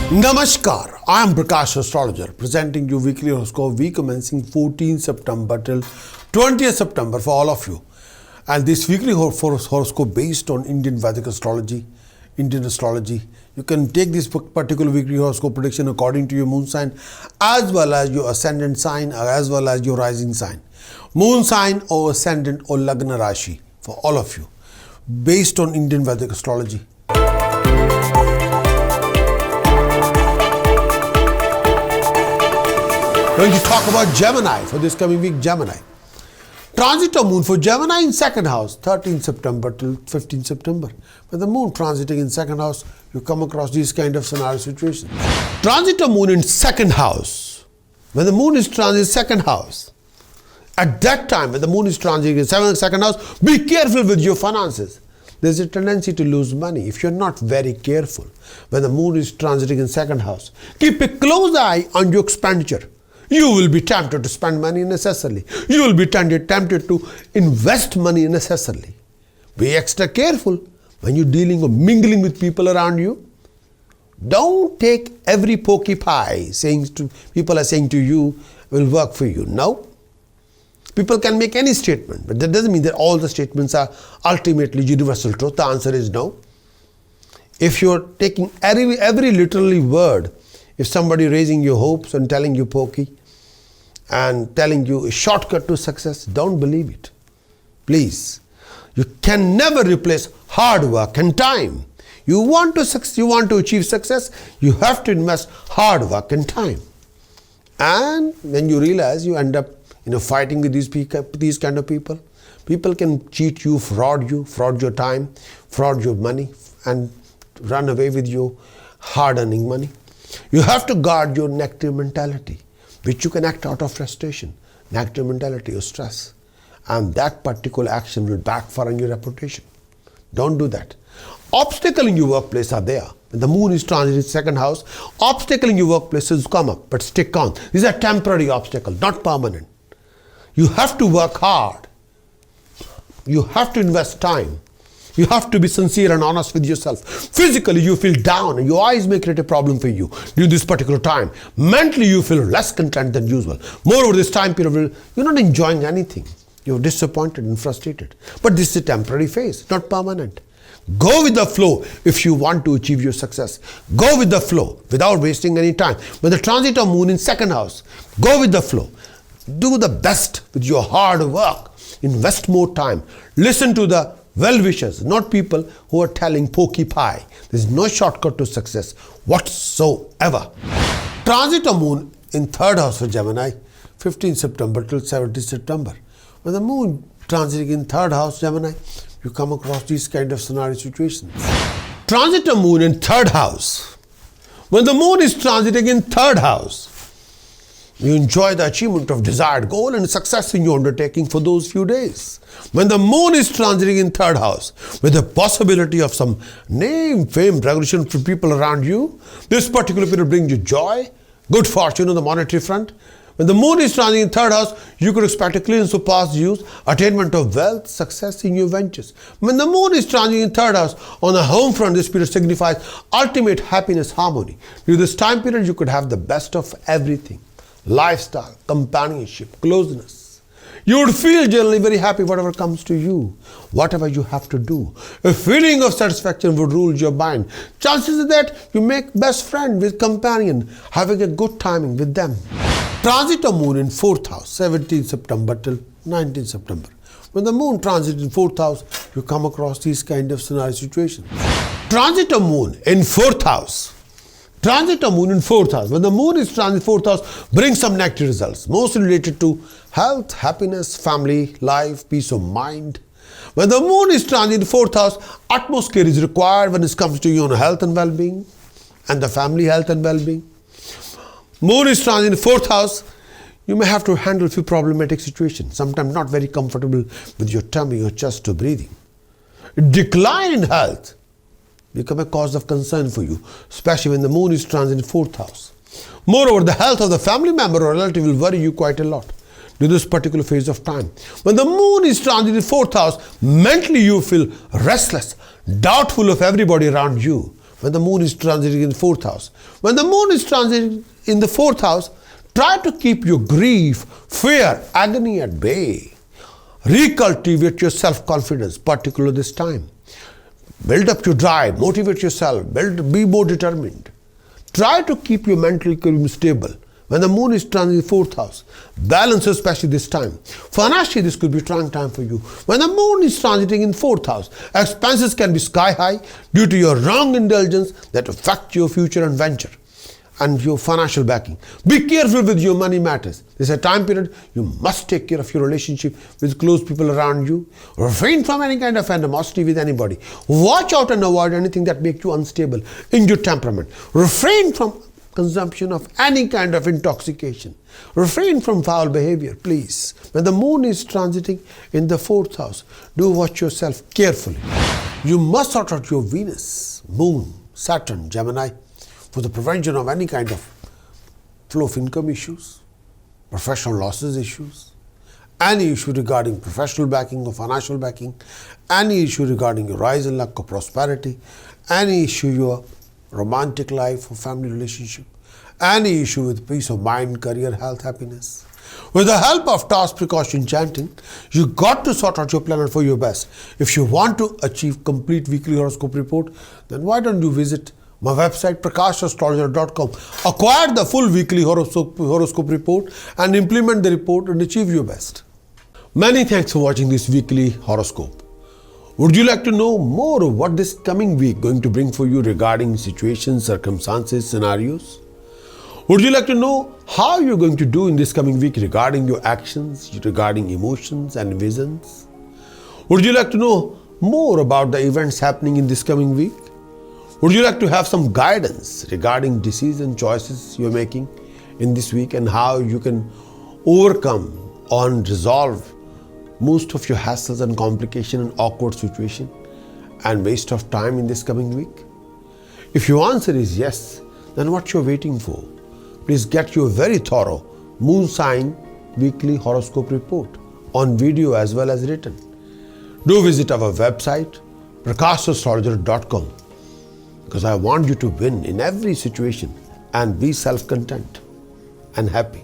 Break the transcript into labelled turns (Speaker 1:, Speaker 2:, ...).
Speaker 1: Namaskar, I am Prakash Astrologer presenting you weekly horoscope week commencing 14 September till 20th September for all of you. And this weekly horoscope based on Indian Vedic astrology, Indian astrology. You can take this particular weekly horoscope prediction according to your moon sign as well as your ascendant sign as well as your rising sign. Moon sign or ascendant or Lagna Rashi for all of you based on Indian Vedic astrology. Going to talk about Gemini for this coming week. Gemini. Transit of moon for Gemini in second house, 13 September till 15 September. When the moon transiting in second house, you come across these kind of scenario situations. Transit of moon in second house. When the moon is transiting second house, at that time when the moon is transiting in second house, be careful with your finances. There's a tendency to lose money if you're not very careful. When the moon is transiting in second house, keep a close eye on your expenditure. You will be tempted to spend money unnecessarily. You will be tempted to invest money unnecessarily. Be extra careful when you're dealing or mingling with people around you. Don't take every pokey pie people are saying to you will work for you. No. People can make any statement, but that doesn't mean that all the statements are ultimately universal truth. The answer is no. If you're taking every literally word, if somebody raising your hopes and telling you pokey and telling you a shortcut to success, don't believe it. Please. You can never replace hard work and time. You want to achieve success, you have to invest hard work and time. And when you realize you end up fighting with these kind of people. People can cheat you, fraud your time, fraud your money and run away with your hard-earning money. You have to guard your negative mentality, which you can act out of frustration, negative mentality or stress. And that particular action will backfire on your reputation. Don't do that. Obstacles in your workplace are there. When the moon is transiting second house, obstacles in your workplaces come up, but stick on. These are temporary obstacles, not permanent. You have to work hard. You have to invest time. You have to be sincere and honest with yourself. Physically, you feel down and your eyes may create a problem for you during this particular time. Mentally, you feel less content than usual. Moreover, this time period, you're not enjoying anything. You're disappointed and frustrated. But this is a temporary phase, not permanent. Go with the flow if you want to achieve your success. Go with the flow without wasting any time. When the transit of moon in second house, go with the flow. Do the best with your hard work. Invest more time. Listen to the well-wishers, not people who are telling pokey pie. There's no shortcut to success whatsoever. Transit of moon in third house for Gemini, 15 September till 17 September. When the moon transiting in third house, Gemini, you come across these kind of scenario situations. Transit of moon in third house. When the moon is transiting in third house, you enjoy the achievement of desired goal and success in your undertaking for those few days. When the moon is transiting in third house, with the possibility of some name, fame, recognition from people around you, this particular period brings you joy, good fortune on the monetary front. When the moon is transiting in third house, you could expect a clearance of past dues, attainment of wealth, success in your ventures. When the moon is transiting in third house, on the home front, this period signifies ultimate happiness, harmony. During this time period, you could have the best of everything. Lifestyle, companionship, closeness. You would feel generally very happy whatever comes to you, whatever you have to do. A feeling of satisfaction would rule your mind. Chances are that you make best friend with companion, having a good timing with them. Transit of moon in fourth house, 17 September till 19 September. When the moon transits in fourth house, you come across these kind of scenario situations. Transit of moon in fourth house. Transit of moon in fourth house. When the moon is transit fourth house, brings some negative results, mostly related to health, happiness, family, life, peace of mind. When the moon is transit in fourth house, utmost care is required when it comes to your own health and well-being and the family health and well-being. Moon is transit in fourth house, you may have to handle a few problematic situations, sometimes not very comfortable with your tummy or chest or breathing. Decline in health become a cause of concern for you, especially when the moon is transit in fourth house. Moreover, the health of the family member or relative will worry you quite a lot during this particular phase of time. When the moon is transit in fourth house, mentally you feel restless, doubtful of everybody around you. when the moon is transiting in the 4th house. When the moon is transiting in the 4th house, try to keep your grief, fear, agony at bay. Recultivate your self-confidence, particularly this time. Build up your drive, motivate yourself, be more determined. Try to keep your mental equilibrium stable. When the moon is transiting in the 4th house, balance especially this time. Financially, this could be a trying time for you. When the moon is transiting in the 4th house, expenses can be sky high due to your wrong indulgence that affect your future and venture and your financial backing. Be careful with your money matters. This is a time period you must take care of your relationship with close people around you. Refrain from any kind of animosity with anybody. Watch out and avoid anything that makes you unstable in your temperament. Refrain from consumption of any kind of intoxication. Refrain from foul behavior, please. When the moon is transiting in the 4th house, do watch yourself carefully. You must sort out your Venus, Moon, Saturn, Gemini for the prevention of any kind of flow of income issues, professional losses issues, any issue regarding professional backing or financial backing, any issue regarding your rise in luck or prosperity, any issue your romantic life or family relationship, any issue with peace of mind, career, health, happiness. With the help of task precaution chanting, you got to sort out your planet for your best. If you want to achieve complete weekly horoscope report, then why don't you visit my website prakashastrologer.com. Acquire the full weekly horoscope report and implement the report and achieve your best. Many thanks for watching this weekly horoscope. Would you like to know more of what this coming week going to bring for you regarding situations, circumstances, scenarios? Would you like to know how you're going to do in this coming week regarding your actions, regarding emotions and visions? Would you like to know more about the events happening in this coming week? Would you like to have some guidance regarding decision choices you're making in this week and how you can overcome and resolve most of your hassles and complication and awkward situation and waste of time in this coming week? If your answer is yes, then what you're waiting for? Please get your very thorough moon sign weekly horoscope report on video as well as written. Do visit our website prakashastrologer.com because I want you to win in every situation and be self-content and happy.